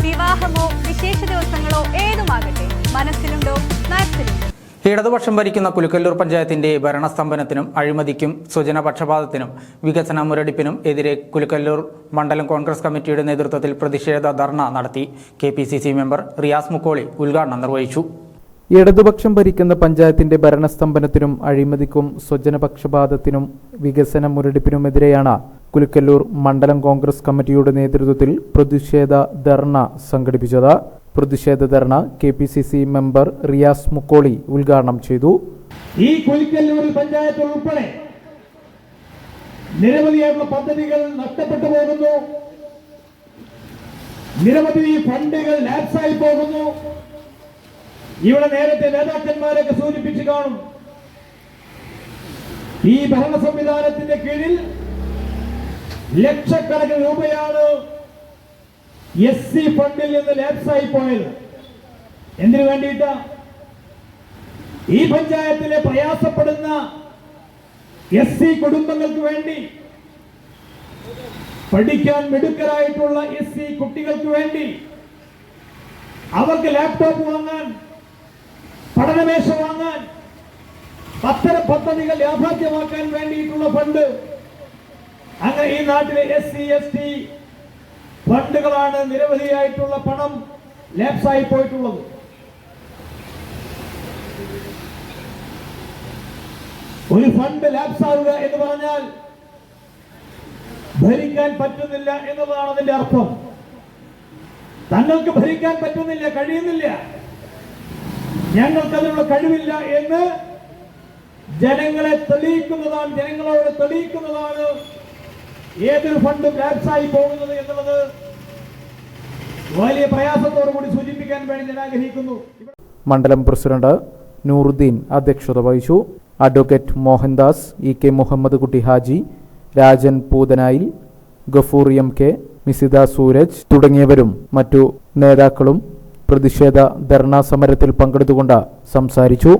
വിവാഹമോ വിശേഷ ദിവസങ്ങളോ ഏതുമാകട്ടെ, മനസ്സിലുണ്ടോ മാക്സിലുണ്ടോ. ഇടതുപക്ഷം ഭരിക്കുന്ന കുലുക്കല്ലൂർ പഞ്ചായത്തിന്റെ ഭരണസ്തംഭനത്തിനും അഴിമതിക്കും സ്വജനപക്ഷപാതത്തിനും വികസന മുരടിപ്പിനും എതിരെ കുലുക്കല്ലൂർ മണ്ഡലം കോൺഗ്രസ് കമ്മിറ്റിയുടെ നേതൃത്വത്തിൽ പ്രതിഷേധ ധർണ നടത്തി. KPCC മെമ്പർ റിയാസ് മുക്കോളി ഉദ്ഘാടനം നിർവഹിച്ചു. ഇടതുപക്ഷം ഭരിക്കുന്ന പഞ്ചായത്തിന്റെ ഭരണസ്തംഭനത്തിനും അഴിമതിക്കും സ്വജനപക്ഷപാതത്തിനും വികസന മുരടിപ്പിനുമെതിരെയാണ് കുലുക്കല്ലൂർ മണ്ഡലം കോൺഗ്രസ് കമ്മിറ്റിയുടെ നേതൃത്വത്തിൽ പ്രതിഷേധ ധർണ സംഘടിപ്പിച്ചത്. പ്രതിഷേധ ധർണ KPCC മെമ്പർ റിയാസ് മുക്കോളി ഉദ്ഘാടനം ചെയ്തു. ഈ കുലുക്കല്ലൂർ പഞ്ചായത്ത് ഉൾപ്പെടെ നിരവധിയായിട്ടുള്ള പദ്ധതികൾ നഷ്ടപ്പെട്ടു പോകുന്നു. നിരവധി ഫണ്ടുകൾ ലാപ്സായി പോകുന്നു. ഇവിടെ നേരത്തെ നേതാക്കന്മാരൊക്കെ സൂചിപ്പിച്ചു കാണും. ഈ ഭരണ സംവിധാനത്തിന്റെ കീഴിൽ ലക്ഷക്കണക്കിന് രൂപയാണ് SC ഫണ്ടിൽ നിന്ന് ലാപ്സായി പോയത്. എന്തിനു വേണ്ടിയിട്ട്? ഈ പഞ്ചായത്തിലെ പ്രയാസപ്പെടുന്ന SC കുടുംബങ്ങൾക്ക് വേണ്ടി, പഠിക്കാൻ മിടുക്കരായിട്ടുള്ള SC കുട്ടികൾക്ക് വേണ്ടി, അവർക്ക് ലാപ്ടോപ്പ് വാങ്ങാൻ, പഠനമേശ വാങ്ങാൻ, അത്തരം പദ്ധതികൾ യാഥാർത്ഥ്യമാക്കാൻ വേണ്ടിയിട്ടുള്ള ഫണ്ട്. അങ്ങനെ ഈ നാട്ടിലെ SC ST ഫണ്ടുകളാണ് നിരവധിയായിട്ടുള്ള പണം ലാപ്സായി പോയിട്ടുള്ളത്. ഒരു ഫണ്ട് ലാപ്സാവുക എന്ന് പറഞ്ഞാൽ ഭരിക്കാൻ പറ്റുന്നില്ല എന്നുള്ളതാണ് അതിന്റെ അർത്ഥം. തങ്ങൾക്ക് ഭരിക്കാൻ പറ്റുന്നില്ല, കഴിയുന്നില്ല, ഞങ്ങൾക്ക് അതിനുള്ള കഴിവില്ല എന്ന് ജനങ്ങളെ തെളിയിക്കുന്നതാണ്, ജനങ്ങളോട് തെളിയിക്കുന്നതാണ് ഏതൊരു ഫണ്ടും ലാപ്സായി പോകുന്നത് എന്നുള്ളത് വലിയ പ്രയാസത്തോടുകൂടി സൂചിപ്പിക്കാൻ വേണ്ടി ഞാൻ ആഗ്രഹിക്കുന്നു. മണ്ഡലം പ്രസിഡന്റ് നൂറുദ്ദീൻ അധ്യക്ഷത വഹിച്ചു. അഡ്വക്കേറ്റ് മോഹൻദാസ്, EK മുഹമ്മദ് കുട്ടി ഹാജി, രാജൻ പൂതനായിൽ, ഗഫൂർ MK, മിസിദ സൂരജ് തുടങ്ങിയവരും മറ്റു നേതാക്കളും പ്രതിഷേധ ധർണാ സമരത്തിൽ പങ്കെടുത്തുകൊണ്ട് സംസാരിച്ചു.